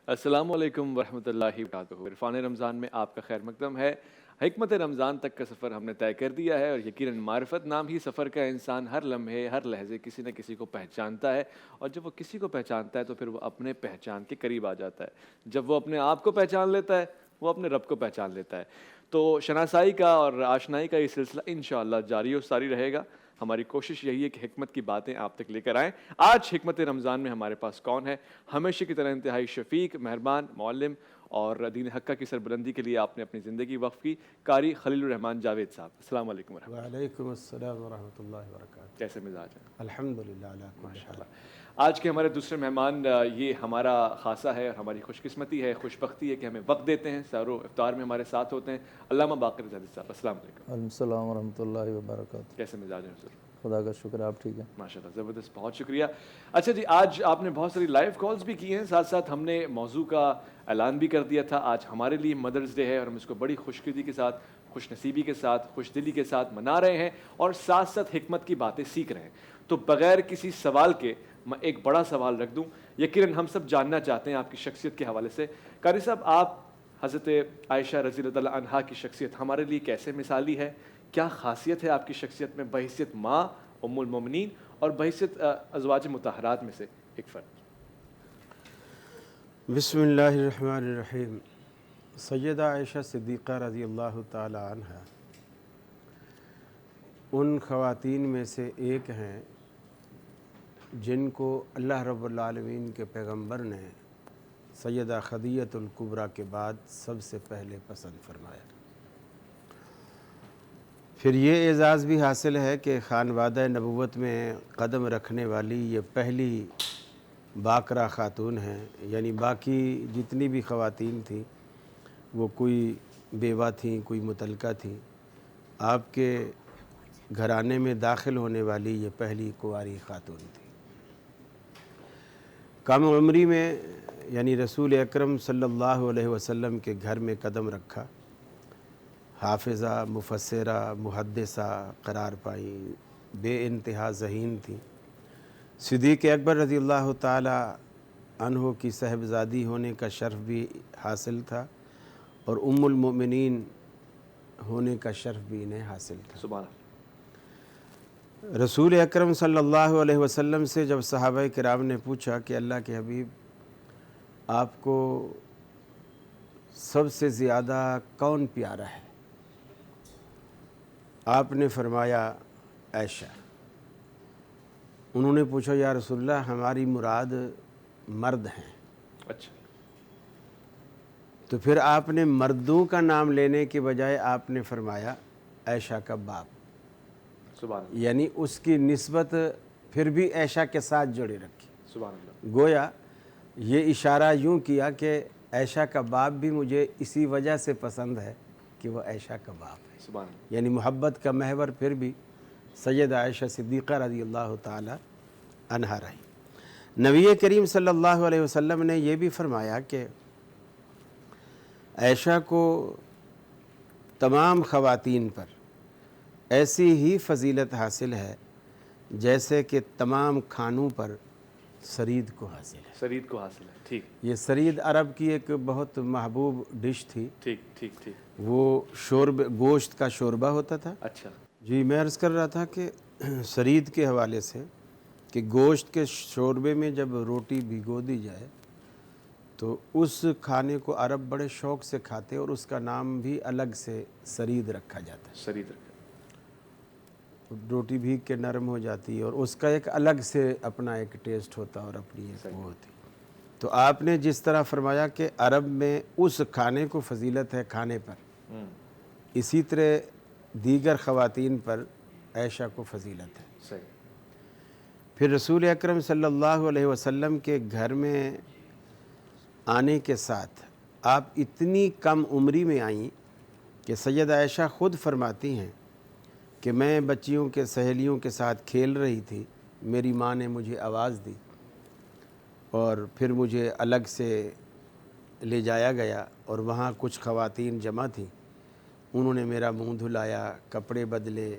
السلام علیکم ورحمۃ اللہ وبرکاتہ۔ عرفان رمضان میں آپ کا خیر مقدم ہے۔ حکمت رمضان تک کا سفر ہم نے طے کر دیا ہے، اور یقیناً معرفت نام ہی سفر کا انسان ہر لمحے ہر لحظے کسی نہ کسی کو پہچانتا ہے، اور جب وہ کسی کو پہچانتا ہے تو پھر وہ اپنے پہچان کے قریب آ جاتا ہے۔ جب وہ اپنے آپ کو پہچان لیتا ہے وہ اپنے رب کو پہچان لیتا ہے۔ تو شناسائی کا اور آشنائی کا یہ سلسلہ انشاءاللہ جاری و ساری رہے گا۔ ہماری کوشش یہی ہے کہ حکمت کی باتیں آپ تک لے کر آئیں۔ آج حکمت رمضان میں ہمارے پاس کون ہے؟ ہمیشہ کی طرح انتہائی شفیق، مہربان، معلم اور دین حقہ کی سربلندی کے لیے آپ نے اپنی زندگی وقف کی، قاری خلیل الرحمان جاوید صاحب۔ السلام علیکم ورحمۃ اللہ۔ وعلیکم السلام ورحمۃ اللہ وبرکاتہ۔ کیسے مزاج ہیں؟ الحمدللہ علی کل ماشاء حال۔ اللہ۔ آج کے ہمارے دوسرے مہمان یہ ہمارا خاصہ ہے اور ہماری خوش قسمتی ہے، خوش بختی ہے کہ ہمیں وقت دیتے ہیں، سحر و افطار میں ہمارے ساتھ ہوتے ہیں۔ علامہ باقر زاہد صاحب، السلام علیکم۔ وعلیکم السلام ورحمۃ اللہ وبرکاتہ۔ کیسے مزاج ہیں حضور؟ خدا کا شکر ہے، آپ ٹھیک ہیں؟ ماشاء اللہ، زبردست، بہت شکریہ۔ اچھا جی، آج آپ نے بہت ساری لائیو کالز بھی کی ہیں، ساتھ ساتھ ہم نے موضوع کا اعلان بھی کر دیا تھا۔ آج ہمارے لیے مدرز ڈے ہے اور ہم اس کو بڑی خوش قسمتی کے ساتھ، خوش نصیبی کے ساتھ، خوش دلی کے ساتھ منا رہے ہیں، اور ساتھ ساتھ حکمت کی باتیں سیکھ رہے ہیں۔ تو بغیر کسی سوال کے میں ایک بڑا سوال رکھ دوں، یقیناً ہم سب جاننا چاہتے ہیں آپ کی شخصیت کے حوالے سے۔ قاری صاحب، آپ حضرت عائشہ رضی اللہ عنہا کی شخصیت ہمارے لیے کیسے مثالی ہے؟ کیا خاصیت ہے آپ کی شخصیت میں بحیثیت ماں ام المومنین اور بحیثیت ازواج مطہرات میں سے ایک فرد؟ بسم اللہ الرحمن الرحیم۔ سیدہ عائشہ صدیقہ رضی اللہ تعالی عنہ ان خواتین میں سے ایک ہیں جن کو اللہ رب العالمین کے پیغمبر نے سیدہ خدیجہ الکبریٰ کے بعد سب سے پہلے پسند فرمایا۔ پھر یہ اعزاز بھی حاصل ہے کہ خانوادہ نبوت میں قدم رکھنے والی یہ پہلی باقرہ خاتون ہیں، یعنی باقی جتنی بھی خواتین تھیں وہ کوئی بیوہ تھیں، کوئی مطلقہ تھیں۔ آپ کے گھرانے میں داخل ہونے والی یہ پہلی کنواری خاتون تھی۔ کم عمری میں یعنی رسول اکرم صلی اللہ علیہ وسلم کے گھر میں قدم رکھا، حافظہ، مفسرہ، محدثہ قرار پائیں، بے انتہا ذہین تھیں۔ صدیق اکبر رضی اللہ تعالی عنہ کی صاحبزادی ہونے کا شرف بھی حاصل تھا، اور ام المؤمنین ہونے کا شرف بھی انہیں حاصل تھا۔ سبحان اللہ۔ رسول اکرم صلی اللہ علیہ وسلم سے جب صحابہ کرام نے پوچھا کہ اللہ کے حبیب، آپ کو سب سے زیادہ کون پیارا ہے؟ آپ نے فرمایا عائشہ۔ انہوں نے پوچھا یا رسول اللہ، ہماری مراد مرد ہیں۔ اچھا۔ تو پھر آپ نے مردوں کا نام لینے کے بجائے آپ نے فرمایا عائشہ کا باپ، سبحان اللہ، یعنی اس کی نسبت پھر بھی عائشہ کے ساتھ جوڑے رکھی۔ سبحان اللہ۔ گویا یہ اشارہ یوں کیا کہ عائشہ کا باپ بھی مجھے اسی وجہ سے پسند ہے کہ وہ عائشہ کا باپ ہے، سبحان اللہ۔ یعنی محبت کا محور پھر بھی سیدہ عائشہ صدیقہ رضی اللہ تعالی عنہا رہی۔ نبی کریم صلی اللہ علیہ وسلم نے یہ بھی فرمایا کہ عائشہ کو تمام خواتین پر ایسی ہی فضیلت حاصل ہے جیسے کہ تمام کھانوں پر سرید کو حاصل ہے۔ سرید کو حاصل ہے، ٹھیک یہ سرید عرب کی ایک بہت محبوب ڈش تھی۔ ٹھیک ٹھیک ٹھیک۔ وہ گوشت کا شوربہ ہوتا تھا۔ اچھا۔ جی، میں عرض کر رہا تھا کہ سرید کے حوالے سے کہ گوشت کے شوربے میں جب روٹی بھگو دی جائے تو اس کھانے کو عرب بڑے شوق سے کھاتے، اور اس کا نام بھی الگ سے سرید رکھا جاتا ہے۔ سرید رکھا۔ روٹی بھیگ کے نرم ہو جاتی ہے، اور اس کا ایک الگ سے اپنا ایک ٹیسٹ ہوتا اور اپنی ایک وہ ہوتی۔ تو آپ نے جس طرح فرمایا کہ عرب میں اس کھانے کو فضیلت ہے کھانے پر، اسی طرح دیگر خواتین پر عائشہ کو فضیلت ہے۔ صحیح۔ پھر رسول اکرم صلی اللہ علیہ وسلم کے گھر میں آنے کے ساتھ آپ اتنی کم عمری میں آئیں کہ سیدہ عائشہ خود فرماتی ہیں کہ میں بچیوں کے سہیلیوں کے ساتھ کھیل رہی تھی، میری ماں نے مجھے آواز دی اور پھر مجھے الگ سے لے جایا گیا، اور وہاں کچھ خواتین جمع تھیں، انہوں نے میرا منہ دھلایا، کپڑے بدلے،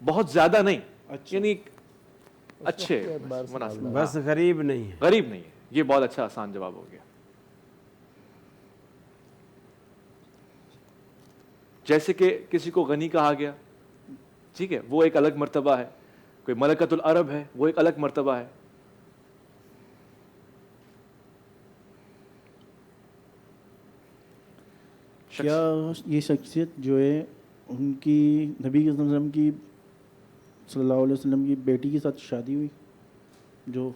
بہت زیادہ نہیں یعنی اچھے مناسب, بس غریب نہیں ہے. غریب نہیں ہے, یہ بہت اچھا آسان جواب ہو گیا. جیسے کہ کسی کو غنی کہا گیا, ٹھیک ہے, وہ ایک الگ مرتبہ ہے. کوئی ملکۃ العرب ہے, وہ ایک الگ مرتبہ ہے. کیا یہ شخصیت جو ہے ان کی نبی صلی اللہ علیہ وسلم کی صلی اللہ علیہ وسلم کی بیٹی کے ساتھ شادی ہوئی جو؟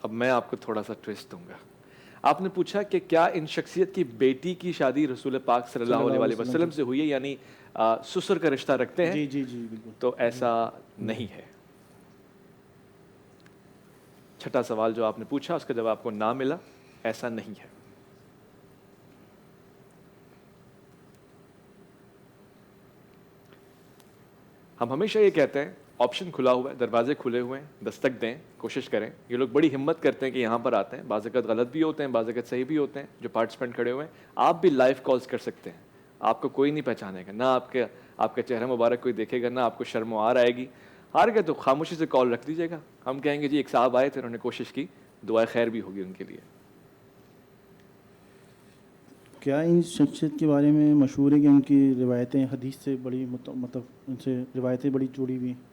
اب میں آپ کو تھوڑا سا ٹویسٹ دوں گا. آپ نے پوچھا کہ کیا ان شخصیت کی بیٹی کی شادی رسول پاک صلی اللہ علیہ وسلم سے ہوئی ہے, یعنی سسر کا رشتہ رکھتے ہیں؟ جی جی جی بالکل. تو ایسا نہیں ہے. چھٹا سوال جو آپ نے پوچھا اس کا جواب آپ کو نہ ملا, ایسا نہیں ہے. ہم ہمیشہ یہ کہتے ہیں آپشن کھلا ہوا ہے, دروازے کھلے ہوئے ہیں, دستک دیں, کوشش کریں. یہ لوگ بڑی ہمت کرتے ہیں کہ یہاں پر آتے ہیں, بعض اوقات غلط بھی ہوتے ہیں, بعض اوقات صحیح بھی ہوتے ہیں. جو پارٹیسپینٹ کھڑے ہوئے ہیں, آپ بھی لائیو کالز کر سکتے ہیں. آپ کو کوئی نہیں پہچانے گا, نہ آپ کا چہرہ مبارک کوئی دیکھے گا, نہ آپ کو شرم و عار آئے گی. ہار گئے تو خاموشی سے کال رکھ دیجیے گا. ہم کہیں گے جی ایک صاحب آئے تھے, انہوں نے کوشش کی, دعائے خیر بھی ہوگی ان کے لیے. کیا ان شخصیت کے بارے میں مشہور ہے کہ ان کی روایتیں حدیث سے بڑی مطلب ان سے روایتیں بڑی جڑی ہوئی ہیں؟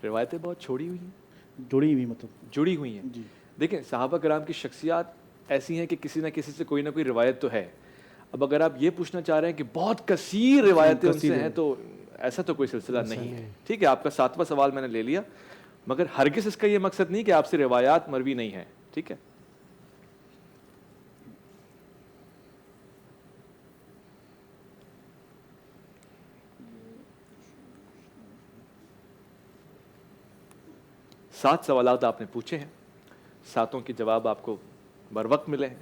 روایتیں بہت چھوڑی ہوئی ہیں, جڑی ہوئی ہیں. جی دیکھیں صحابہ کرام کی شخصیات ایسی ہیں کہ کسی نہ کسی سے کوئی نہ کوئی روایت تو ہے. اب اگر آپ یہ پوچھنا چاہ رہے ہیں کہ بہت کثیر روایتیں ان سے ہیں, تو ایسا تو کوئی سلسلہ نہیں ہے. ٹھیک ہے, آپ کا 7واں سوال میں نے لے لیا, مگر ہرگز اس کا یہ مقصد نہیں کہ آپ سے روایات مروی نہیں ہیں. ٹھیک ہے. سات سوالات آپ نے پوچھے ہیں, ساتوں کے جواب آپ کو بر وقت ملے ہیں.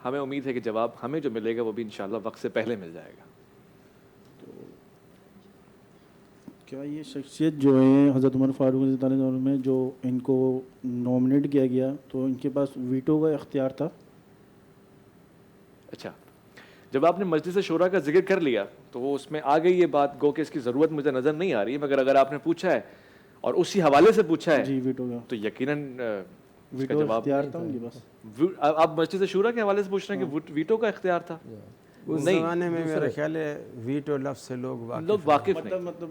ہمیں امید ہے کہ جواب ہمیں جو ملے گا وہ بھی انشاءاللہ وقت سے پہلے مل جائے گا. کیا یہ شخصیت جو ہے حضرت عمر فاروق رضی اللہ عنہ میں جو ان کو نامنیٹ کیا گیا تو ان کے پاس ویٹو کا اختیار تھا؟ اچھا, جب آپ نے مجلس شورا کا ذکر کر لیا تو وہ اس میں آ گئی یہ بات, گو کہ اس کی ضرورت مجھے نظر نہیں آ رہی ہے, مگر اگر آپ نے پوچھا ہے اور اسی حوالے سے پوچھا ہے جی ویٹو کا, تو یقیناً ویٹو کا اختیار تھا ان کے پاس. آپ مجلس شورا کے حوالے سے پوچھ رہے ہیں کہ ویٹو کا اختیار تھا؟ اس زمانے میں میرا خیال ہے ویٹو لفظ سے لوگ واقف نہیں. مطلب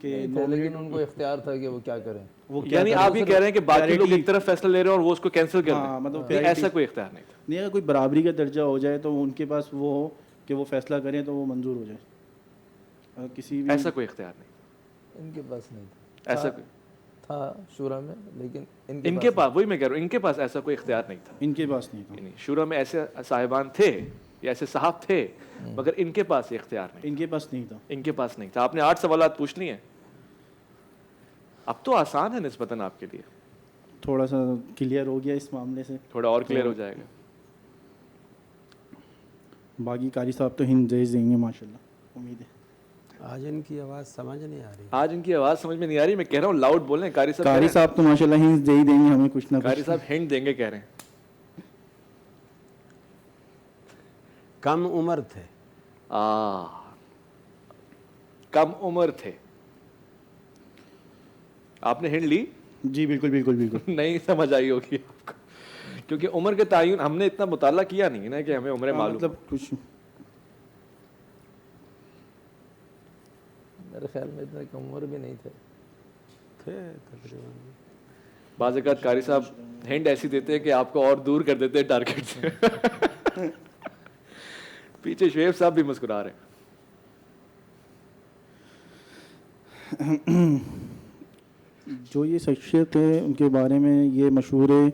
کہ لیکن ان کو اختیار تھا کہ وہ کیا کریں. یعنی آپ یہ کہہ رہے ہیں کہ باقی لوگ ایک طرف فیصلہ لے رہے ہیں اور وہ اس کو کینسل کر دیں, مطلب ایسا کوئی اختیار نہیں تھا. نہیں, اگر کوئی برابری کا درجہ ہو جائے تو ان کے پاس وہ ہو کہ وہ فیصلہ کریں تو وہ منظور ہو جائے. کسی بھی ایسا کوئی اختیار نہیں, ان کے پاس نہیں تھا. ایسا تھا شورا میں, لیکن ان کے پاس, وہی میں کہہ رہا ہوں, ان کے پاس ایسا کوئی اختیار نہیں تھا. ان کے پاس نہیں تھا. شورا میں ایسے صاحبان تھے یا ایسے صاحب تھے, مگر ان کے پاس یہ اختیار نہیں. ان کے پاس نہیں تھا. ان کے پاس نہیں تھا. آپ نے 8 سوالات پوچھ لیے ہیں, اب تو آسان ہے نسبتاً آپ کے لیے, تھوڑا سا کلیئر ہو گیا اس معاملے سے, تھوڑا اور کلیئر ہو جائے گا. باقی قاری صاحب تو ہند دے دیں گے ماشاءاللہ, امید ہے. آج ان کی آواز سمجھ نہیں آ رہی. آج ان کی آواز سمجھ میں نہیں آ رہی, میں کہہ رہا ہوں لاؤڈ بولیں. قاری صاحب تو ماشاءاللہ ہند دے ہی دیں گے ہمیں کچھ نہ کچھ. قاری صاحب ہنٹ دیں گے کہہ رہے ہیں. کم عمر تھے. کم عمر تھے. آپ نے ہنٹ لی؟ جی بالکل بالکل بالکل. نہیں سمجھ آئی ہوگی آپ کو, کیونکہ عمر کے تعین ہم نے اتنا مطالعہ کیا نہیں نا کہ ہمیں عمریں معلوم. مطلب کچھ میرے خیال میں اتنے کم عمر بھی نہیں تھے تقریباً. بعض اوقات قاری صاحب ہینڈ ایسی دیتے ہیں کہ آپ کو اور دور کر دیتے ہیں ٹارگیٹ سے. پیچھے شعیب صاحب بھی مسکرا رہے ہیں. جو یہ شخصیت ہے ان کے بارے میں یہ مشہور ہے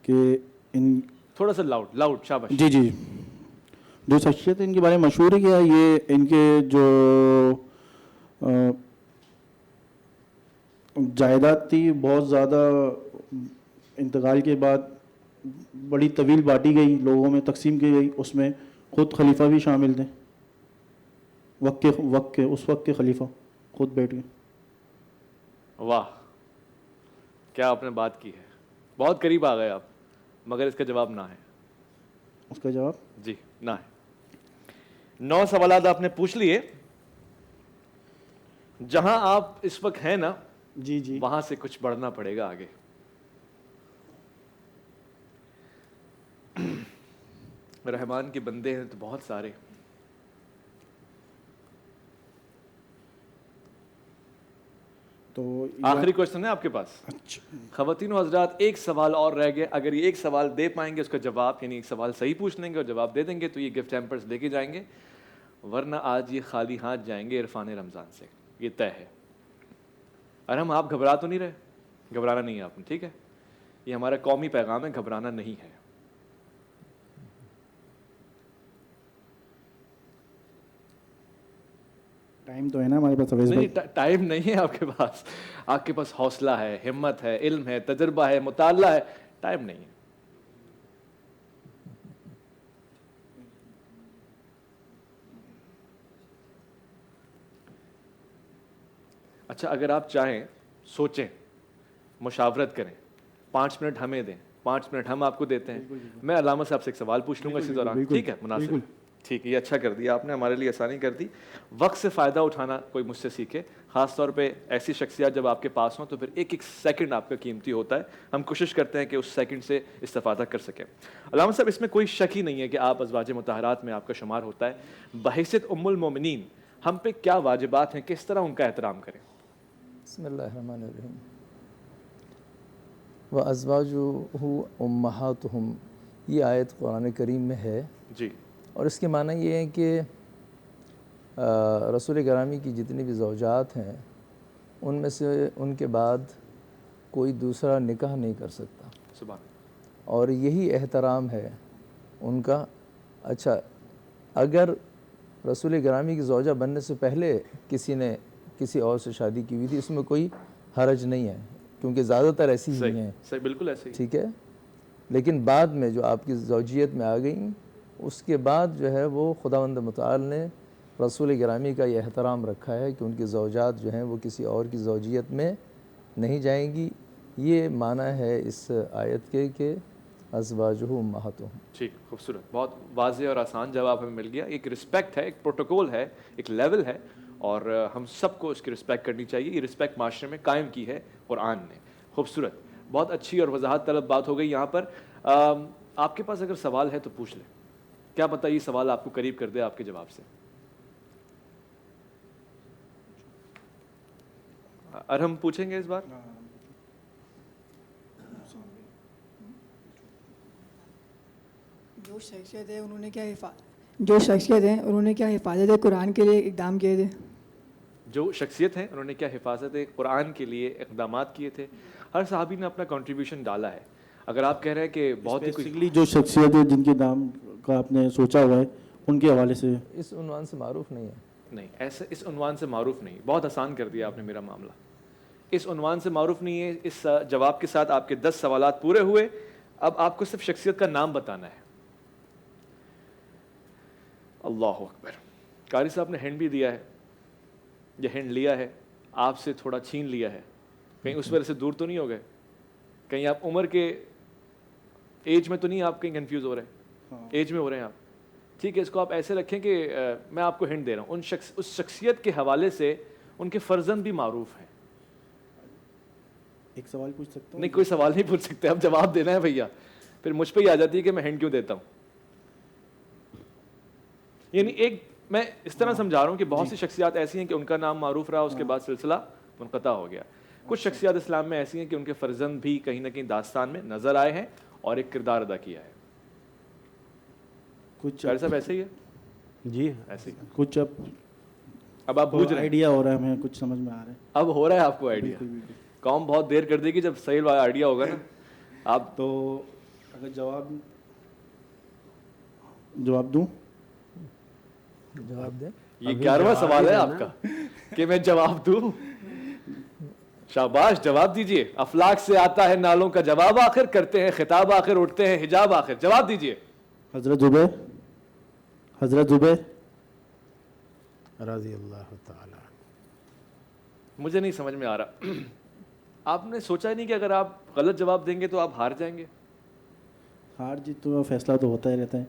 کہ ان تھوڑا سا لاؤڈ شاباش. جی جی, جو شخصیت ان کے بارے میں مشہور ہے کیا یہ ان کے جو جائیداد تھی بہت زیادہ انتقال کے بعد بڑی طویل بانٹی گئی, لوگوں میں تقسیم کی گئی, اس میں خود خلیفہ بھی شامل تھے. اس وقت کے خلیفہ خود بیٹھ گئے. واہ, کیا آپ نے بات کی ہے, بہت قریب آ گئے آپ, مگر اس کا جواب نہ ہے. اس کا جواب جی نہ ہے۔ 9 سوالات آپ نے پوچھ لیے، جہاں آپ اس وقت ہیں نا جی جی وہاں سے کچھ بڑھنا پڑے گا آگے۔ رحمان کے بندے ہیں تو بہت سارے۔ تو آخری کوشچن ہے آپ کے پاس۔ خواتین و حضرات، ایک سوال اور رہ گیا، اگر یہ ایک سوال دے پائیں گے اس کا جواب، یعنی ایک سوال صحیح پوچھ لیں گے اور جواب دے دیں گے تو یہ گفٹ ہیمپرز لے کے جائیں گے، ورنہ آج یہ خالی ہاتھ جائیں گے عرفان رمضان سے، یہ طے ہے۔ اور آپ گھبرا تو نہیں رہے؟ گھبرانا نہیں ہے آپ نے، ٹھیک ہے؟ یہ ہمارا قومی پیغام ہے، گھبرانا نہیں ہے۔ ٹائم تو ہے نا ہمارے پاس؟ نہیں، ٹائم نہیں ہے آپ کے پاس، آپ کے پاس حوصلہ ہے، ہمت ہے، علم ہے، تجربہ ہے، مطالعہ ہے، ٹائم نہیں ہے۔ اچھا، اگر آپ چاہیں سوچیں، مشاورت کریں، 5 منٹ ہمیں دیں، 5 منٹ ہم آپ کو دیتے ہیں، میں علامہ صاحب سے ایک سوال پوچھ لوں گا اسی دوران، ٹھیک ہے؟ مناسب، ٹھیک ہے، یہ اچھا کر دیا آپ نے، ہمارے لیے آسانی کر دی۔ وقت سے فائدہ اٹھانا کوئی مجھ سے سیکھے، خاص طور پہ ایسی شخصیات جب آپ کے پاس ہوں تو پھر ایک ایک سیکنڈ آپ کا قیمتی ہوتا ہے، ہم کوشش کرتے ہیں کہ اس سیکنڈ سے استفادہ کر سکیں۔ علامہ صاحب، اس میں کوئی شک ہی نہیں ہے کہ آپ ازواج مطہرات میں آپ کا شمار ہوتا ہے، بحیثیت ام المومنین ہم پہ کیا واجبات ہیں، کس طرح ان کا احترام کریں؟ بسم اللہ الرحمن الرحیم۔ وَأَزْوَاجُهُ أُمَّهَاتُهُمْ، یہ آیت قرآن کریم میں ہے، جی، اور اس کے معنی یہ ہے کہ رسول گرامی کی جتنی بھی زوجات ہیں ان میں سے ان کے بعد کوئی دوسرا نکاح نہیں کر سکتا، سبحان، اور یہی احترام ہے ان کا۔ اچھا، اگر رسول گرامی کی زوجہ بننے سے پہلے کسی نے کسی اور سے شادی کی ہوئی تھی، اس میں کوئی حرج نہیں ہے، کیونکہ زیادہ تر ایسی ہی ہیں، صحیح، بالکل ایسے ہی، ٹھیک ہے۔ لیکن بعد میں جو آپ کی زوجیت میں آ گئیں، اس کے بعد جو ہے وہ خداوند متعال نے رسول گرامی کا یہ احترام رکھا ہے کہ ان کی زوجات جو ہیں وہ کسی اور کی زوجیت میں نہیں جائیں گی۔ یہ معنی ہے اس آیت کے کہ ازواجہ امہاتہم۔ ٹھیک، خوبصورت، بہت واضح اور آسان جواب ہمیں مل گیا۔ ایک رسپیکٹ ہے، ایک پروٹوکول ہے، ایک لیول ہے، اور ہم سب کو اس کی رسپیکٹ کرنی چاہیے۔ یہ رسپیکٹ معاشرے میں قائم کی ہے قرآن نے۔ خوبصورت، بہت اچھی اور وضاحت طلب بات ہو گئی یہاں پر۔ آپ کے پاس اگر سوال ہے تو پوچھ لیں، کیا پتہ یہ سوال آپ کو قریب کر دے آپ کے جواب سے۔ ارہم پوچھیں گے اس بار؟ جو شخصیت ہے انہوں نے کیا حفاظت قرآن کے لیے اقدام کیے تھے؟ جو شخصیت ہیں انہوں نے کیا حفاظت قرآن کے لیے اقدامات کیے تھے؟ ہر صحابی نے اپنا کنٹریبیوشن ڈالا ہے۔ اگر آپ کہہ رہے ہیں کہ بہت ہی بیسیکلی جو شخصیت ہے جن کے نام کا آپ نے سوچا ہوا ہے ان کے حوالے سے اس عنوان سے معروف نہیں ہے؟ نہیں، ایسے اس عنوان سے معروف نہیں، بہت آسان کر دیا آپ نے میرا معاملہ۔ اس عنوان سے معروف نہیں ہے۔ اس جواب کے ساتھ آپ کے 10 سوالات پورے ہوئے۔ اب آپ کو صرف شخصیت کا نام بتانا ہے۔ اللہ اکبر، قاری صاحب نے ہینڈ بھی دیا ہے، یہ ہینڈ لیا ہے آپ سے، تھوڑا چھین لیا ہے، کہیں اس وجہ سے دور تو نہیں ہو گئے؟ کہیں آپ عمر کے ایج میں تو نہیں آپ کہیں کنفیوز ہو رہے ہیں؟ ایج میں ہو رہے ہیں آپ؟ ٹھیک ہے، اس کو آپ ایسے رکھیں کہ میں آپ کو ہنٹ دے رہا ہوں، اس شخصیت کے حوالے سے ان کے فرزند بھی معروف ہیں۔ ایک سوال پوچھ سکتا ہوں؟ نہیں، کوئی سوال نہیں پوچھ سکتے، اب جواب دینا ہے بھیا، پھر مجھ پہ ہی آ جاتی ہے کہ میں ہنٹ کیوں دیتا ہوں۔ یعنی ایک میں اس طرح سمجھا رہا ہوں کہ بہت سی شخصیات ایسی ہیں کہ ان کا نام معروف رہا، اس کے بعد سلسلہ منقطع ہو گیا۔ کچھ شخصیات اسلام میں ایسی ہیں کہ ان کے فرزند بھی کہیں نہ کہیں داستان میں نظر آئے ہیں اور ایک کردار ادا کیا ہے۔ کچھ قاری صاحب ایسے ہی ہے؟ جی ایسے ہی۔ کچھ اب آپ بوجھ رہے ہیں، آئیڈیا ہو رہا ہے، ہمیں کچھ سمجھ میں آ رہا ہے۔ اب ہو رہا ہے آپ کو آئیڈیا؟ قوم بہت دیر کر دے گی جب صحیح آئیڈیا ہوگا نا۔ آپ تو اگر جواب دوں؟ جواب دیں۔ یہ 11واں سوال ہے آپ کا کہ میں جواب دوں؟ شاباش، جواب دیجئے۔ افلاک سے آتا ہے نالوں کا جواب آخر، کرتے ہیں خطاب آخر، اٹھتے ہیں حجاب آخر، جواب دیجئے۔ حضرت زبیر رضی اللہ تعالی۔ مجھے نہیں سمجھ میں آ رہا، آپ نے سوچا ہی نہیں کہ اگر آپ غلط جواب دیں گے تو آپ ہار جائیں گے؟ ہار جیت تو فیصلہ تو ہوتا ہی رہتا ہے۔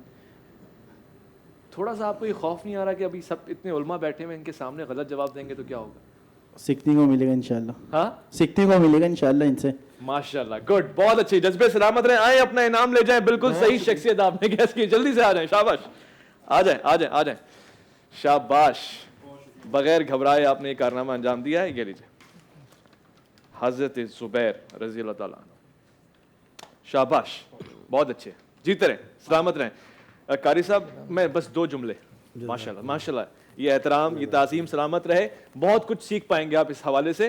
تھوڑا سا آپ کو یہ خوف نہیں آ رہا کہ ابھی سب اتنے علماء بیٹھے ہوئے ان کے سامنے غلط جواب دیں گے تو کیا ہوگا؟ سیکھنے کو ملے گا انشاءاللہ. ہاں سیکھنے کو ملے گا انشاءاللہ ان سے. ماشاءاللہ, گڈ, بہت اچھی, جذبے سلامت رہیں, آئیں اپنا انعام لے جائیں. بالکل صحیح شخصیت آپ نے گیس کی, جلدی سے آ جائیں, شاباش, آ جائیں آ جائیں آ جائیں, شاباش, بغیر گھبرائے آپ نے یہ کارنامہ انجام دیا ہے. یہ لیجیے حضرت زبیر رضی اللہ تعالیٰ عنہ, شاباش, بہت اچھے, جیتے رہیں, سلامت رہیں. قاری صاحب میں بس 2 جملے, ماشاءاللہ ماشاءاللہ, یہ احترام, یہ تعظیم, سلامت رہے, بہت کچھ سیکھ پائیں گے آپ اس حوالے سے.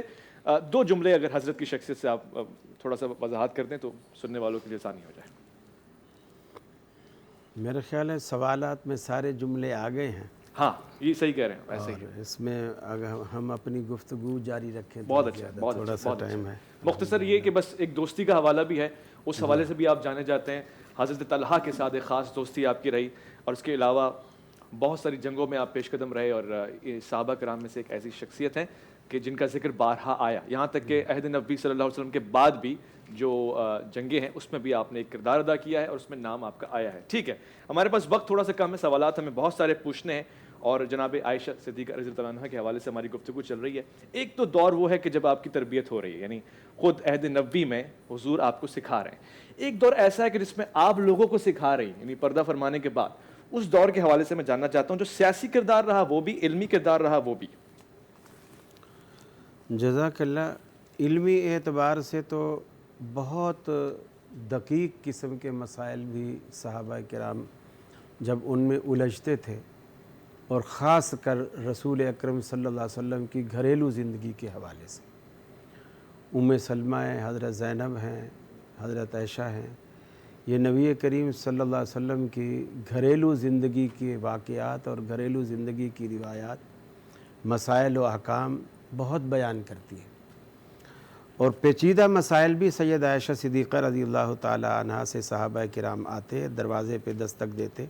2 جملے اگر حضرت کی شخصیت سے آپ تھوڑا سا وضاحت کر دیں تو سننے والوں کے لیے آسانی ہو جائے. میرا خیال ہے سوالات میں سارے جملے آ گئے ہیں. ہاں یہ صحیح کہہ رہے ہیں, ایسے ہی اور اس میں اگر ہم اپنی گفتگو جاری رکھیں تو بہت اچھا, بہت تھوڑا اچھا, سا ٹائم ہے. مختصر یہ کہ بس ایک دوستی کا حوالہ بھی ہے, اس حوالے سے بھی آپ جانے جاتے ہیں. حضرت طلحہ کے ساتھ ایک خاص دوستی آپ کی رہی, اور اس کے علاوہ بہت ساری جنگوں میں آپ پیش قدم رہے, اور یہ صحابہ کرام میں سے ایک ایسی شخصیت ہیں کہ جن کا ذکر بارہا آیا, یہاں تک کہ عہد نبی صلی اللہ علیہ وسلم کے بعد بھی جو جنگیں ہیں اس میں بھی آپ نے ایک کردار ادا کیا ہے, اور اس میں نام آپ کا آیا ہے. ٹھیک ہے, ہمارے پاس وقت تھوڑا سا کم ہے, سوالات ہمیں بہت سارے پوچھنے ہیں, اور جناب عائشہ صدیقہ رضی اللہ عنہا کے حوالے سے ہماری گفتگو چل رہی ہے. ایک تو دور وہ ہے کہ جب آپ کی تربیت ہو رہی ہے, یعنی خود عہد نبوی میں حضور آپ کو سکھا رہے ہیں. ایک دور ایسا ہے کہ جس میں آپ لوگوں کو سکھا رہی ہیں, یعنی پردہ فرمانے کے بعد. اس دور کے حوالے سے میں جاننا چاہتا ہوں, جو سیاسی کردار رہا وہ بھی, علمی کردار رہا وہ بھی. جزاک اللہ. علمی اعتبار سے تو بہت دقیق قسم کے مسائل بھی صحابہ کرام جب ان میں الجھتے تھے, اور خاص کر رسول اکرم صلی اللہ علیہ وسلم کی گھریلو زندگی کے حوالے سے. ام سلمہ ہیں, حضرت زینب ہیں, حضرت عائشہ ہیں, یہ نبی کریم صلی اللہ علیہ وسلم کی گھریلو زندگی کے واقعات اور گھریلو زندگی کی روایات, مسائل و احکام بہت بیان کرتی ہیں. اور پیچیدہ مسائل بھی سید عائشہ صدیقہ رضی اللہ تعالی عنہا سے صحابہ کرام آتے, دروازے پہ دستک دیتے,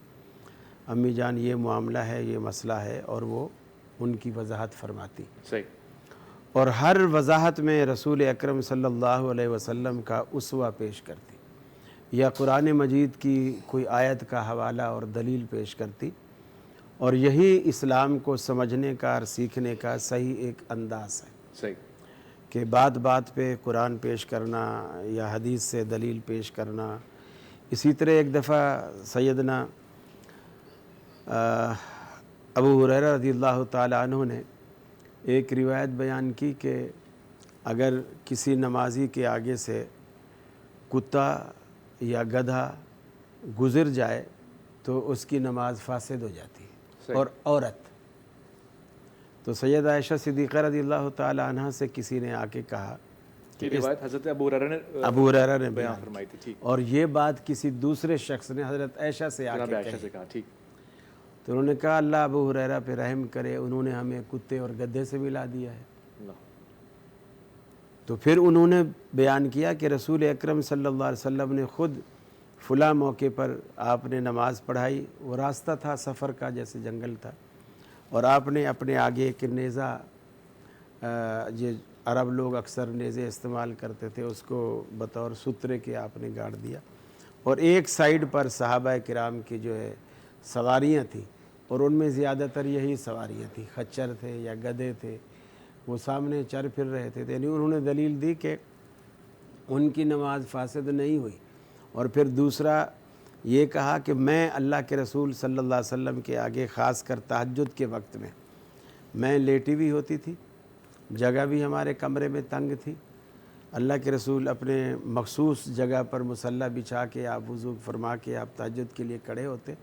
امی جان یہ معاملہ ہے, یہ مسئلہ ہے, اور وہ ان کی وضاحت فرماتی. صحیح. اور ہر وضاحت میں رسول اکرم صلی اللہ علیہ وسلم کا اسوہ پیش کرتی, یا قرآن مجید کی کوئی آیت کا حوالہ اور دلیل پیش کرتی. اور یہی اسلام کو سمجھنے کا اور سیکھنے کا صحیح ایک انداز ہے. صحیح. کہ بات بات پہ قرآن پیش کرنا یا حدیث سے دلیل پیش کرنا. اسی طرح ایک دفعہ سیدنا ابو ہریرہ رضی اللہ تعالی عنہ نے ایک روایت بیان کی کہ اگر کسی نمازی کے آگے سے کتا یا گدھا گزر جائے تو اس کی نماز فاسد ہو جاتی ہے. اور عورت, تو سید عائشہ صدیقہ رضی اللہ تعالی عنہ سے کسی نے آ کے کہا کہ روایت حضرت ابو ہریرہ نے بیان فرمائی تھی. ٹھیک. اور یہ بات کسی دوسرے شخص نے حضرت عائشہ سے آ کے کہی. ٹھیک. تو انہوں نے کہا اللہ ابو ہریرہ پہ رحم کرے, انہوں نے ہمیں کتے اور گدھے سے ملا دیا ہے. تو پھر انہوں نے بیان کیا کہ رسول اکرم صلی اللہ علیہ وسلم نے خود فلاں موقع پر آپ نے نماز پڑھائی, وہ راستہ تھا سفر کا, جیسے جنگل تھا, اور آپ نے اپنے آگے ایک نیزہ, یہ عرب لوگ اکثر نیزے استعمال کرتے تھے, اس کو بطور سترے کے آپ نے گاڑ دیا, اور ایک سائیڈ پر صحابہ کرام کی جو ہے سواریاں تھیں, اور ان میں زیادہ تر یہی سواریاں تھیں, خچر تھے یا گدھے تھے, وہ سامنے چر پھر رہے تھے. یعنی انہوں نے دلیل دی کہ ان کی نماز فاسد نہیں ہوئی. اور پھر دوسرا یہ کہا کہ میں اللہ کے رسول صلی اللہ علیہ وسلم کے آگے خاص کر تہجد کے وقت میں لیٹی ہوئی ہوتی تھی, جگہ بھی ہمارے کمرے میں تنگ تھی. اللہ کے رسول اپنے مخصوص جگہ پر مصلی بچھا کے آپ وضو فرما کے آپ تہجد کے لیے کھڑے ہوتے,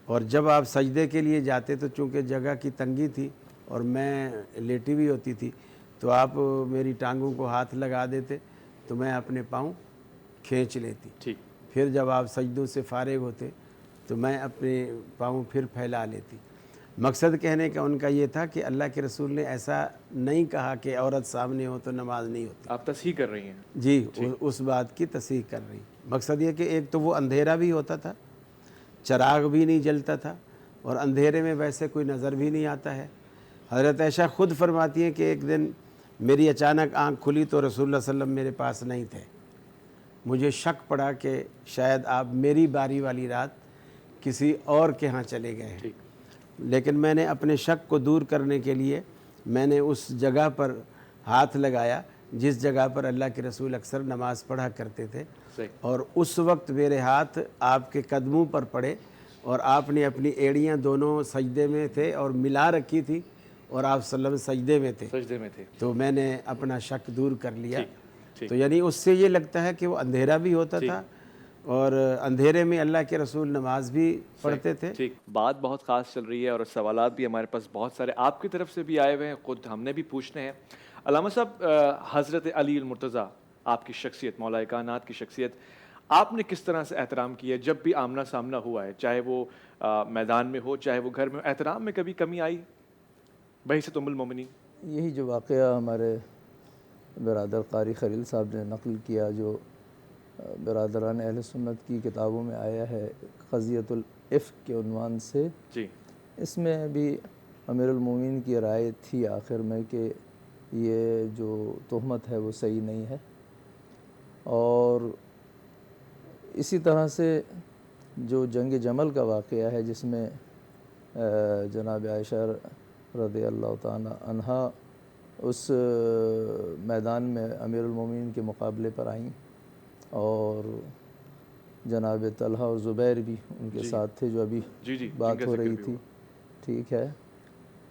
اور جب آپ سجدے کے لیے جاتے تو چونکہ جگہ کی تنگی تھی اور میں لیٹی ہوئی ہوتی تھی, تو آپ میری ٹانگوں کو ہاتھ لگا دیتے تو میں اپنے پاؤں کھینچ لیتی. ٹھیک. پھر جب آپ سجدوں سے فارغ ہوتے تو میں اپنے پاؤں پھر پھیلا لیتی. مقصد کہنے کا ان کا یہ تھا کہ اللہ کے رسول نے ایسا نہیں کہا کہ عورت سامنے ہو تو نماز نہیں ہوتی. آپ تصحیح کر رہی ہیں. جی, اس بات کی تصحیح کر رہی. مقصد یہ کہ ایک تو وہ اندھیرا بھی ہوتا تھا, چراغ بھی نہیں جلتا تھا, اور اندھیرے میں ویسے کوئی نظر بھی نہیں آتا ہے. حضرت عائشہ خود فرماتی ہیں کہ ایک دن میری اچانک آنکھ کھلی تو رسول اللہ صلی اللہ علیہ وسلم میرے پاس نہیں تھے. مجھے شک پڑا کہ شاید آپ میری باری والی رات کسی اور کے ہاں چلے گئے ہیں، ٹھیک، لیکن میں نے اپنے شک کو دور کرنے کے لیے میں نے اس جگہ پر ہاتھ لگایا جس جگہ پر اللہ کے رسول اکثر نماز پڑھا کرتے تھے، صحیح، اور اس وقت میرے ہاتھ آپ کے قدموں پر پڑے اور آپ نے اپنی ایڑیاں دونوں سجدے میں تھے اور ملا رکھی تھی اور آپ صلی اللہ علیہ وسلم سجدے میں تھے، سجدے میں تھے، تو میں نے اپنا شک دور کر لیا۔ ٹھیک، ٹھیک، تو یعنی اس سے یہ لگتا ہے کہ وہ اندھیرا بھی ہوتا ٹھیک، تھا اور اندھیرے میں اللہ کے رسول نماز بھی پڑھتے تھے۔ ٹھیک، بات بہت خاص چل رہی ہے اور سوالات بھی ہمارے پاس بہت سارے آپ کی طرف سے بھی آئے ہوئے ہیں، خود ہم نے بھی پوچھنے ہیں۔ علامہ صاحب، حضرت علی المرتضیٰ، آپ کی شخصیت، مولا کائنات کی شخصیت، آپ نے کس طرح سے احترام کیا جب بھی آمنا سامنا ہوا ہے، چاہے وہ میدان میں ہو چاہے وہ گھر میں ہو، احترام میں کبھی کمی آئی بحیثیت ام المومنین؟ یہی جو واقعہ ہمارے برادر قاری خلیل صاحب نے نقل کیا، جو برادران اہل سنت کی کتابوں میں آیا ہے قضیۃ الافک کے عنوان سے، جی، اس میں بھی امیر المومنین کی رائے تھی آخر میں کہ یہ جو تہمت ہے وہ صحیح نہیں ہے، اور اسی طرح سے جو جنگ جمل کا واقعہ ہے جس میں جناب عائشہ رضی اللہ تعالی عنہا اس میدان میں امیر المومنین کے مقابلے پر آئیں، اور جناب طلحہ اور زبیر بھی ان کے ساتھ تھے، جو ابھی جی، بات ہو رہی تھی، ٹھیک ہے،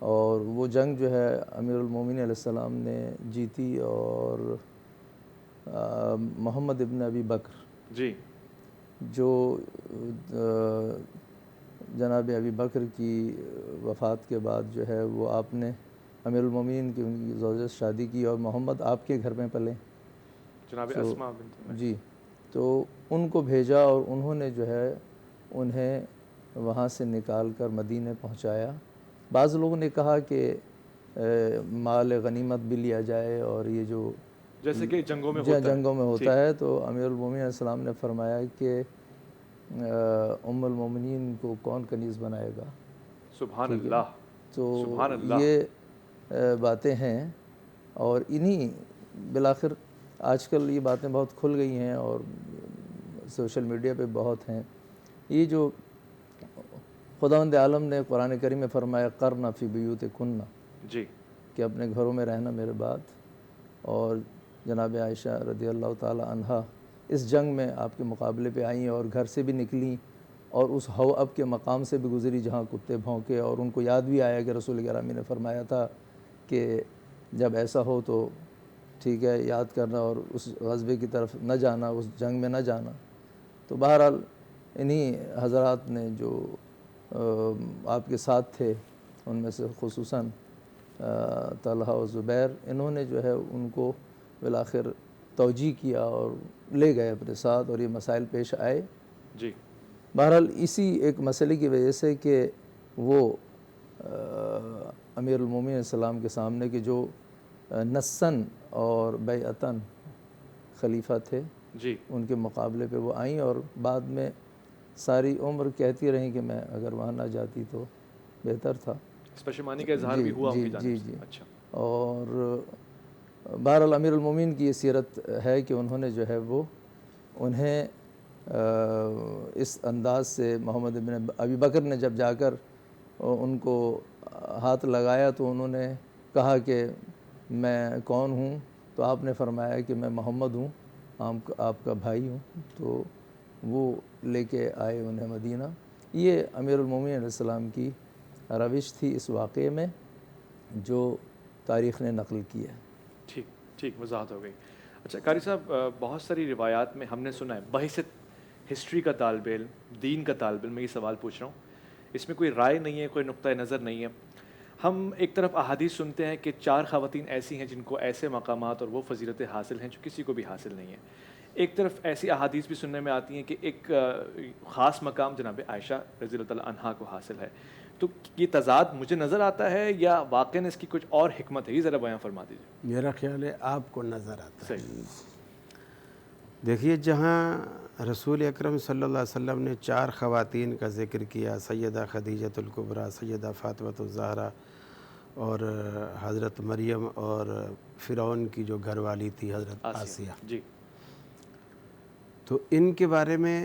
اور وہ جنگ جو ہے امیر المومنین علیہ السلام نے جیتی، اور محمد ابن ابی بکر جی، جو جناب ابی بکر کی وفات کے بعد جو ہے وہ آپ نے امیر المومنین کی ان کی زوجہ سے شادی کی، اور محمد آپ کے گھر میں پلے، جناب تو اسماء بنت، جی، تو ان کو بھیجا اور انہوں نے جو ہے انہیں وہاں سے نکال کر مدینے پہنچایا۔ بعض لوگوں نے کہا کہ مال غنیمت بھی لیا جائے، اور یہ جو جیسے کہ جنگوں میں ہوتا ہے، جنگوں میں ہوتا ہے، تو امیر المومنین علیہ السلام نے فرمایا کہ ام المومنین کو کون کنیز بنائے گا، سبحان ٹھیک ہے، اللہ، تو سبحان اللہ، یہ باتیں ہیں، اور انہی بالآخر آج کل یہ باتیں بہت کھل گئی ہیں اور سوشل میڈیا پہ بہت ہیں۔ یہ جو خداوند عالم نے قرآن کریم میں فرمایا قرن فی بیوتکن، جی، کہ اپنے گھروں میں رہنا میرے بعد، اور جناب عائشہ رضی اللہ تعالی عنہا اس جنگ میں آپ کے مقابلے پہ آئیں اور گھر سے بھی نکلیں، اور اس ہواب کے مقام سے بھی گزری جہاں کتے بھونکے، اور ان کو یاد بھی آیا کہ رسول گرامی نے فرمایا تھا کہ جب ایسا ہو تو ٹھیک ہے یاد کرنا اور اس غزوے کی طرف نہ جانا، اس جنگ میں نہ جانا۔ تو بہرحال انہی حضرات نے جو آپ کے ساتھ تھے، ان میں سے خصوصاً طلحہ و زبیر، انہوں نے جو ہے ان کو بالآخر توجیہ کیا اور لے گئے اپنے ساتھ، اور یہ مسائل پیش آئے۔ جی، بہرحال اسی ایک مسئلے کی وجہ سے کہ وہ امیر المومنین علیہ السلام کے سامنے کہ جو نصاً اور بیعتاً خلیفہ تھے، جی، ان کے مقابلے پہ وہ آئیں، اور بعد میں ساری عمر کہتی رہیں کہ میں اگر وہاں نہ جاتی تو بہتر تھا۔ اس پشیمانی کا اظہار بھی ہوا ان کی جانب سے، اچھا، اور بہرحال امیر المومنین کی یہ سیرت ہے کہ انہوں نے جو ہے وہ انہیں اس انداز سے محمد ابن ابی بکر نے جب جا کر ان کو ہاتھ لگایا تو انہوں نے کہا کہ میں کون ہوں، تو آپ نے فرمایا کہ میں محمد ہوں، آپ کا بھائی ہوں، تو وہ لے کے آئے انہیں مدینہ۔ یہ امیر المومنین علیہ السلام کی روش تھی اس واقعے میں جو تاریخ نے نقل کی ہے۔ ٹھیک، ٹھیک، وضاحت ہو گئی۔ اچھا قاری صاحب، بہت ساری روایات میں ہم نے سنا ہے، بحیثیت ہسٹری کا طالب علم، دین کا طالب علم، میں یہ سوال پوچھ رہا ہوں، اس میں کوئی رائے نہیں ہے، کوئی نقطہ نظر نہیں ہے۔ ہم ایک طرف احادیث سنتے ہیں کہ 4 خواتین ایسی ہیں جن کو ایسے مقامات اور وہ فضیلتیں حاصل ہیں جو کسی کو بھی حاصل نہیں ہیں۔ ایک طرف ایسی احادیث بھی سننے میں آتی ہیں کہ ایک خاص مقام جناب عائشہ رضی اللہ تعالیٰ عنہا کو حاصل ہے، تو یہ تضاد مجھے نظر آتا ہے یا واقعاً اس کی کچھ اور حکمت ہے؟ یہ ذرا بیان فرما دیجیے۔ میرا خیال ہے آپ کو نظر آتا ہے۔ صحیح، دیکھیے، جہاں رسول اکرم صلی اللہ علیہ وسلم نے 4 خواتین کا ذکر کیا، سیدہ خدیجۃ الکبریٰ، سیدہ فاطمۃ الزہرا، اور حضرت مریم، اور فرعون کی جو گھر والی تھی حضرت آسیہ، جی، تو ان کے بارے میں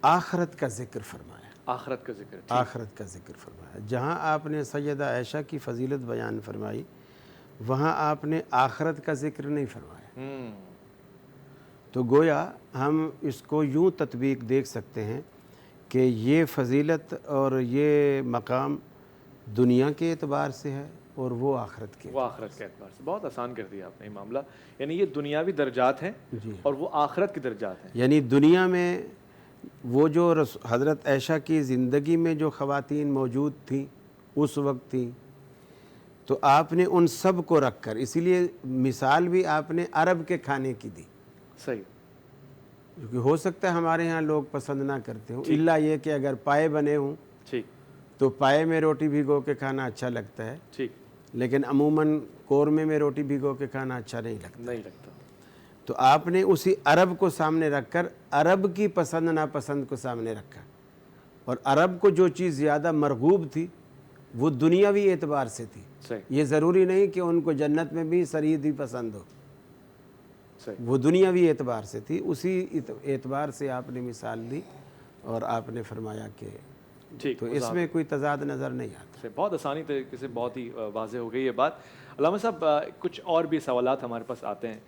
آخرت کا ذکر فرمایا۔ آخرت کا ذکر. آخرت کا ذکر فرمایا. جہاں آپ نے سیدہ عائشہ کی فضیلت بیان فرمائی وہاں آپ نے آخرت کا ذکر نہیں فرمایا. تو گویا ہم اس کو یوں تطبیق دیکھ سکتے ہیں کہ یہ فضیلت اور یہ مقام دنیا کے اعتبار سے ہے اور وہ آخرت کے. وہ آخرت کے اعتبار سے. بہت آسان کر دیا آپ نے یہ معاملہ. یعنی یہ دنیاوی درجات ہیں اور وہ آخرت کے درجات ہیں. یعنی دنیا میں وہ جو حضرت عائشہ کی زندگی میں جو خواتین موجود تھیں اس وقت تھیں تو آپ نے ان سب کو رکھ کر, اسی لیے مثال بھی آپ نے عرب کے کھانے کی دی. صحیح. کیونکہ ہو سکتا ہے ہمارے ہاں لوگ پسند نہ کرتے ہوں, الا یہ کہ اگر پائے بنے ہوں ٹھیک تو پائے میں روٹی بھگو کے کھانا اچھا لگتا ہے, ٹھیک, لیکن عموماً قورمے میں روٹی بھگو کے کھانا اچھا نہیں لگتا. نہیں لگتا. تو آپ نے اسی عرب کو سامنے رکھ کر عرب کی پسند ناپسند کو سامنے رکھا, اور عرب کو جو چیز زیادہ مرغوب تھی وہ دنیاوی اعتبار سے تھی. صحیح. یہ ضروری نہیں کہ ان کو جنت میں بھی سرید ہی پسند ہو, صحیح. وہ دنیاوی اعتبار سے تھی. اسی اعتبار سے آپ نے مثال دی اور آپ نے فرمایا کہ ٹھیک. تو اس میں کوئی تضاد نظر نہیں آتا. بہت آسانی طریقے سے بہت ہی واضح ہو گئی یہ بات. علامہ صاحب کچھ اور بھی سوالات ہمارے پاس آتے ہیں.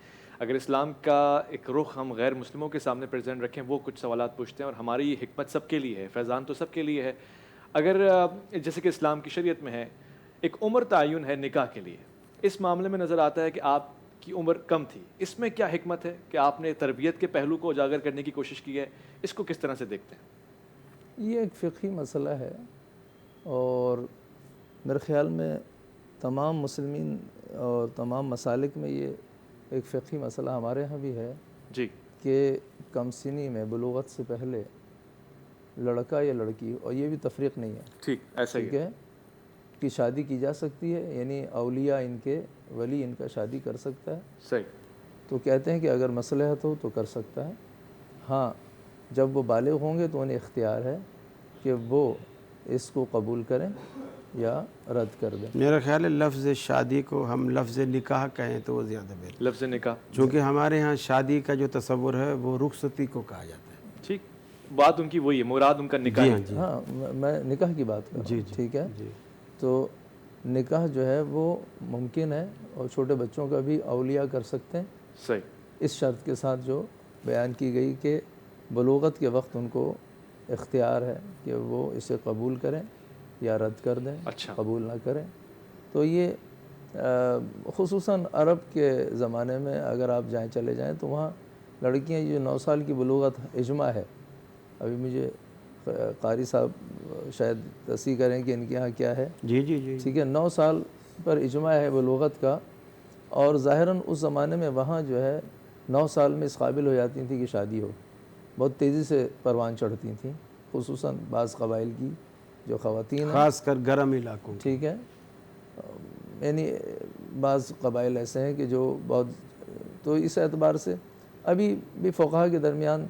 اگر اسلام کا ایک رخ ہم غیر مسلموں کے سامنے پریزنٹ رکھیں وہ کچھ سوالات پوچھتے ہیں, اور ہماری یہ حکمت سب کے لیے ہے, فیضان تو سب کے لیے ہے. اگر جیسے کہ اسلام کی شریعت میں ہے ایک عمر تعین ہے نکاح کے لیے, اس معاملے میں نظر آتا ہے کہ آپ کی عمر کم تھی, اس میں کیا حکمت ہے کہ آپ نے تربیت کے پہلو کو اجاگر کرنے کی کوشش کی ہے, اس کو کس طرح سے دیکھتے ہیں؟ یہ ایک فقہی مسئلہ ہے اور میرے خیال میں تمام مسلمین اور تمام مسالک میں یہ ایک فقہی مسئلہ ہمارے ہاں بھی ہے جی کہ کم سنی میں بلوغت سے پہلے لڑکا یا لڑکی, اور یہ بھی تفریق نہیں ہے, ٹھیک ایسا ہی ٹھیک ہے, کی شادی کی جا سکتی ہے. یعنی اولیاء ان کے ولی ان کا شادی کر سکتا ہے. صحیح. تو کہتے ہیں کہ اگر مصلحت ہو تو کر سکتا ہے. ہاں جب وہ بالغ ہوں گے تو انہیں اختیار ہے کہ وہ اس کو قبول کریں یا رد کر دیں. میرا خیال ہے لفظ شادی کو ہم لفظ نکاح کہیں تو وہ زیادہ بہتر, لفظ نکاح, چونکہ ہمارے ہاں شادی کا جو تصور ہے وہ رخصتی کو کہا جاتا ہے. ٹھیک, بات ان کی وہی ہے, مراد ان کا نکاح. ہاں میں نکاح کی بات کر رہا ہوں, ٹھیک ہے. تو نکاح جو ہے وہ ممکن ہے اور چھوٹے بچوں کا بھی اولیاء کر سکتے ہیں. صحیح. اس شرط کے ساتھ جو بیان کی گئی کہ بلوغت کے وقت ان کو اختیار ہے کہ وہ اسے قبول کریں یا رد کر دیں. اچھا. قبول نہ کریں. تو یہ خصوصاً عرب کے زمانے میں اگر آپ چلے جائیں تو وہاں لڑکیاں جو 9 سال کی بلوغت اجماع ہے, ابھی مجھے قاری صاحب شاید تصحیح کریں کہ ان کے یہاں کیا ہے. جی جی جی ٹھیک ہے, 9 سال پر اجماع ہے بلوغت کا, اور ظاہراً اس زمانے میں وہاں جو ہے 9 سال میں اس قابل ہو جاتی تھیں کہ شادی ہو. بہت تیزی سے پروان چڑھتی تھیں, خصوصاً بعض قبائل کی جو خواتین ہیں, خاص کر گرم علاقوں. ٹھیک ہے, یعنی بعض قبائل ایسے ہیں کہ جو بہت, تو اس اعتبار سے ابھی بھی فقہا کے درمیان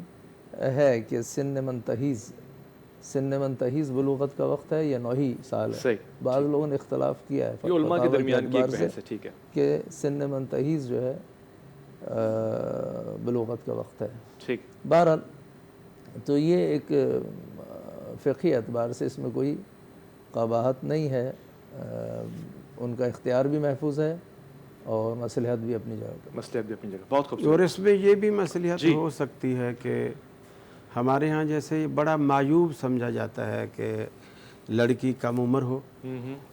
ہے کہ سن منتحیز بلوغت کا وقت ہے یا 9 سال ہے. صحیح. بعض لوگوں نے اختلاف کیا ہے یہ علماء کے درمیان کی ایک اعتبار بحث ہے. ٹھیک ہے کہ سن منتحیز جو ہے بلوغت کا وقت ہے. ٹھیک. بہرحال تو یہ ایک فقہی اعتبار سے اس میں کوئی قباحت نہیں ہے, ان کا اختیار بھی محفوظ ہے اور مصلحت بھی اپنی جگہ پر. مصلحت بھی اپنی جگہ. بہت خوبصورت. اور اس میں یہ بھی مصلحت ہو سکتی ہے کہ ہمارے ہاں جیسے بڑا معیوب سمجھا جاتا ہے کہ لڑکی کم عمر ہو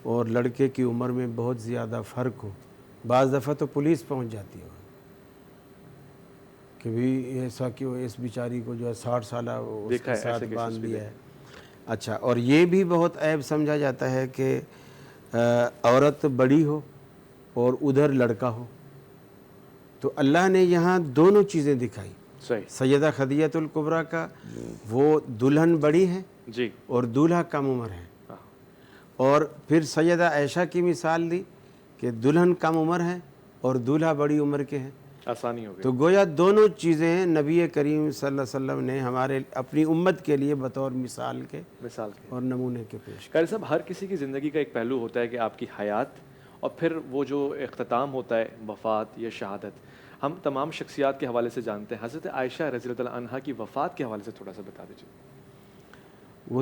اور لڑکے کی عمر میں بہت زیادہ فرق ہو. بعض دفعہ تو پولیس پہنچ جاتی ہے کہ بھی ایسا کیوں, اس بیچاری کو جو ہے 60 سالہ اس کے ساتھ باندھ دیا ہے. اچھا, اور یہ بھی بہت عیب سمجھا جاتا ہے کہ عورت بڑی ہو اور ادھر لڑکا ہو. تو اللہ نے یہاں دونوں چیزیں دکھائی. صحیح. سیدہ خدیجہ الکبریٰ کا وہ دلہن بڑی ہے جی اور دولہا کم عمر ہے, اور پھر سیدہ عائشہ کی مثال دی کہ دلہن کم عمر ہے اور دولہا بڑی عمر کے ہیں. آسانی ہو گئی. تو گویا دونوں چیزیں نبی کریم صلی اللہ علیہ وسلم نے ہمارے اپنی امت کے لیے بطور مثال کے اور نمونے کے پیش کیا. قاری صاحب, ہر کسی کی زندگی کا ایک پہلو ہوتا ہے کہ آپ کی حیات اور پھر وہ جو اختتام ہوتا ہے وفات یا شہادت. ہم تمام شخصیات کے حوالے سے جانتے ہیں, حضرت عائشہ رضی اللہ عنہا کی وفات کے حوالے سے تھوڑا سا بتا دیجیے. وہ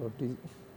40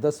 10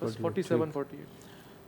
47 48।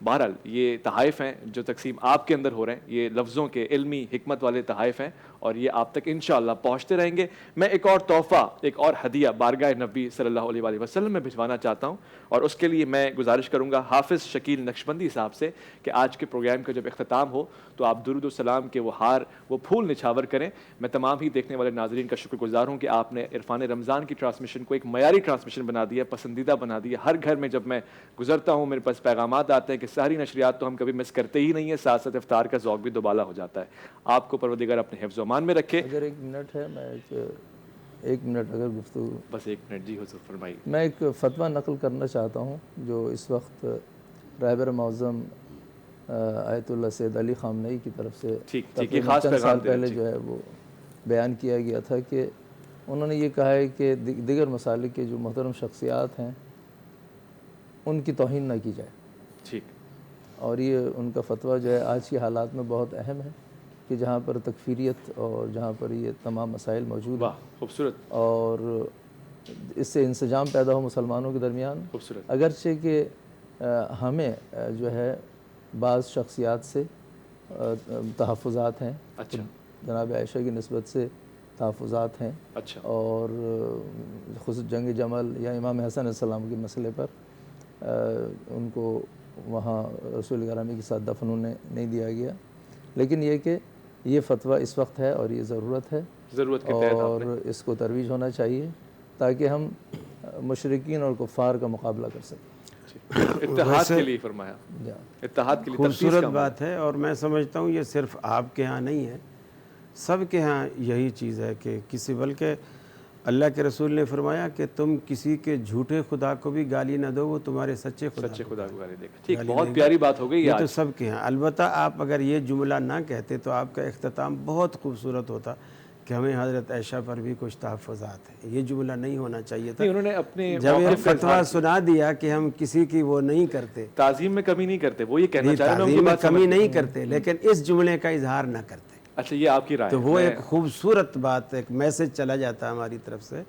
بہرحال یہ تحائف ہیں جو تقسیم آپ کے اندر ہو رہے ہیں، یہ لفظوں کے علمی حکمت والے تحائف ہیں اور یہ آپ تک انشاءاللہ پہنچتے رہیں گے۔ میں ایک اور تحفہ، ایک اور ہدیہ بارگاہ نبی صلی اللہ علیہ وآلہ وسلم میں بھجوانا چاہتا ہوں، اور اس کے لیے میں گزارش کروں گا حافظ شکیل نقشبندی صاحب سے کہ آج کے پروگرام کا جب اختتام ہو تو آپ درود و سلام کے وہ ہار، وہ پھول نچھاور کریں۔ میں تمام ہی دیکھنے والے ناظرین کا شکر گزار ہوں کہ آپ نے عرفان رمضان کی ٹرانسمیشن کو ایک معیاری ٹرانسمیشن بنا دیا، پسندیدہ بنا دیا۔ ہر گھر میں جب میں گزرتا ہوں میرے پاس پیغامات آتے ہیں کہ سحری نشریات تو ہم کبھی مس کرتے ہی نہیں ہیں، ساتھ ساتھ افطار کا ذوق بھی دوبالا ہو جاتا ہے۔ آپ کو پروردگار اپنے حفظ و امان میں رکھے۔ اگر 1 منٹ ہے، میں ایک منٹ اگر گفتگو، بس 1 منٹ، جی حضور فرمائیے۔ میں ایک فتویٰ نقل کرنا چاہتا ہوں جو اس وقت رہبر معظم آیت اللہ سید علی خامنئی کی طرف سے یہ خاص چند پیغام سال دے رہے پہلے جو ہے وہ بیان کیا گیا تھا کہ انہوں نے یہ کہا ہے کہ دیگر مسالک کے جو محترم شخصیات ہیں ان کی توہین نہ کی جائے، ٹھیک، اور یہ ان کا فتویٰ جو ہے آج کے حالات میں بہت اہم ہے کہ جہاں پر تکفیریت اور جہاں پر یہ تمام مسائل موجود ہیں، خوبصورت، اور اس سے انسجام پیدا ہو مسلمانوں کے درمیان، خوبصورت، اگرچہ کہ ہمیں جو ہے بعض شخصیات سے تحفظات ہیں، اچھا، جناب عائشہ کی نسبت سے تحفظات ہیں، اچھا، اور خصوص جنگ جمل یا امام حسن علیہ السلام کے مسئلے پر ان کو وہاں رسول گرامی کے ساتھ دفن انہیں نہیں دیا گیا، لیکن یہ کہ یہ فتویٰ اس وقت ہے اور یہ ضرورت ہے، ضرورت کے تحت اور اس کو ترویج ہونا چاہیے تاکہ ہم مشرکین اور کفار کا مقابلہ کر سکیں۔ اتحاد کے لیے فرمایا، اتحاد کے لیے خوبصورت بات ہے، اور میں سمجھتا ہوں یہ صرف آپ کے ہاں نہیں ہے، سب کے ہاں یہی چیز ہے کہ کسی، بلکہ اللہ کے رسول نے فرمایا کہ تم کسی کے جھوٹے خدا کو بھی گالی نہ دو، وہ تمہارے سچے خدا کو گالی دے گا۔ ٹھیک، بہت پیاری بات ہو گئی یہ تو سب کے ہاں۔ البتہ آپ اگر یہ جملہ نہ کہتے تو آپ کا اختتام بہت خوبصورت ہوتا کہ ہمیں حضرت عائشہ پر بھی کچھ تحفظات ہیں، یہ جملہ نہیں ہونا چاہیے تھا۔ انہوں نے اپنے جب ایک فتویٰ سنا دیا کہ ہم کسی کی وہ نہیں کرتے، تعظیم میں کمی نہیں کرتے، وہ یہ کہنا چاہ رہے ہیں، تعظیم میں کمی نہیں کرتے، لیکن اس جملے کا اظہار نہ کرتے۔ اچھا، یہ آپ کی رائے، تو وہ ایک خوبصورت بات، ایک میسج چلا جاتا ہماری طرف سے،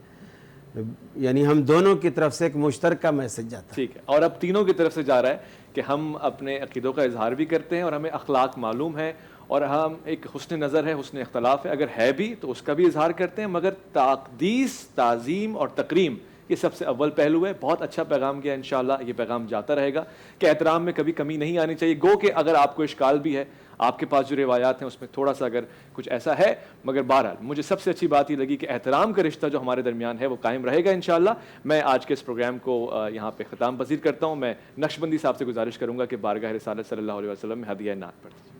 یعنی ہم دونوں کی طرف سے ایک مشترکہ میسج جاتا ہے۔ ٹھیک ہے، اور اب تینوں کی طرف سے جا رہا ہے کہ ہم اپنے عقیدوں کا اظہار بھی کرتے ہیں اور ہمیں اخلاق معلوم ہے، اور ہم ایک حسن نظر ہے، حسن اختلاف ہے، اگر ہے بھی تو اس کا بھی اظہار کرتے ہیں، مگر تقدیس، تعظیم اور تکریم یہ سب سے اول پہلو ہے۔ بہت اچھا پیغام گیا، انشاءاللہ یہ پیغام جاتا رہے گا کہ احترام میں کبھی کمی نہیں آنی چاہیے۔ گو کہ اگر آپ کو اشکال بھی ہے، آپ کے پاس جو روایات ہیں اس میں تھوڑا سا اگر کچھ ایسا ہے، مگر بہرحال مجھے سب سے اچھی بات یہ لگی کہ احترام کا رشتہ جو ہمارے درمیان ہے وہ قائم رہے گا انشاءاللہ۔ میں آج کے اس پروگرام کو یہاں پہ ختام پذیر کرتا ہوں۔ میں نقشبندی صاحب سے گزارش کروں گا کہ بارگاہ رسالت صلی اللہ علیہ وسلم میں ہدیہ نعت پڑھ دیجیے۔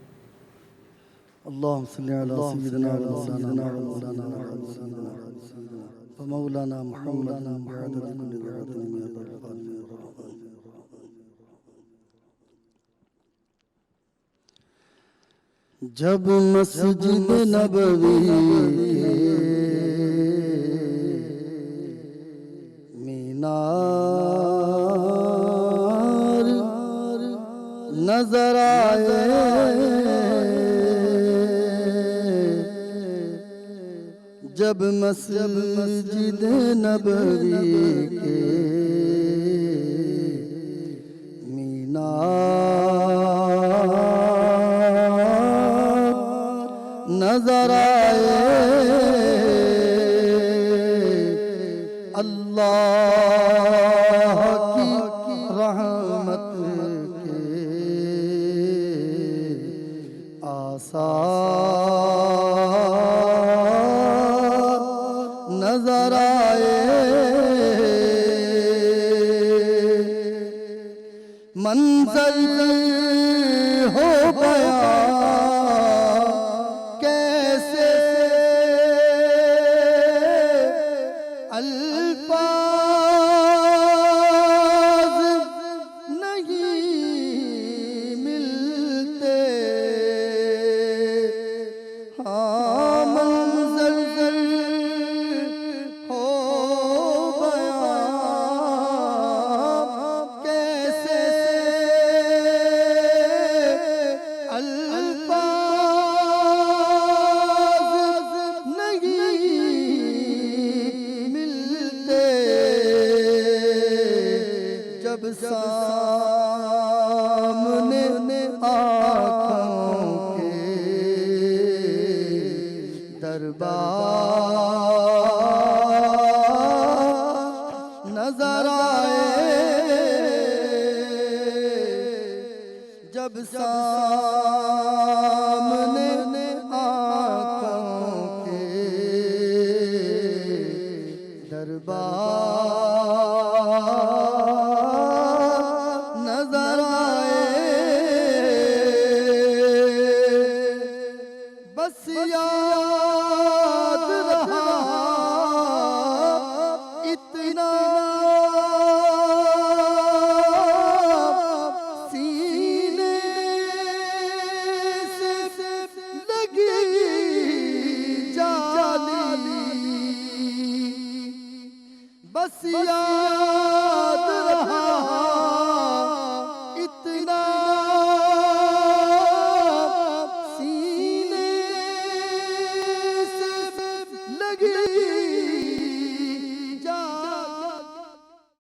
اللہم صلی علی سیدنا و مولانا محمد بعدد کل ذرات من القلب۔ جب مسجد نبوی کے مینار نظر آئے، جب مسجد نبوی کے مینار نظر آئے، اللہ کی رحمت کے آثار نظر آئے، منظر ہو گیا کیسے الفاظ نہیں ملتے، ہاں منظر ہو گیا کیسے الفاظ نہیں ملتے، جب سامنے دربار نظر آئے، بس یاد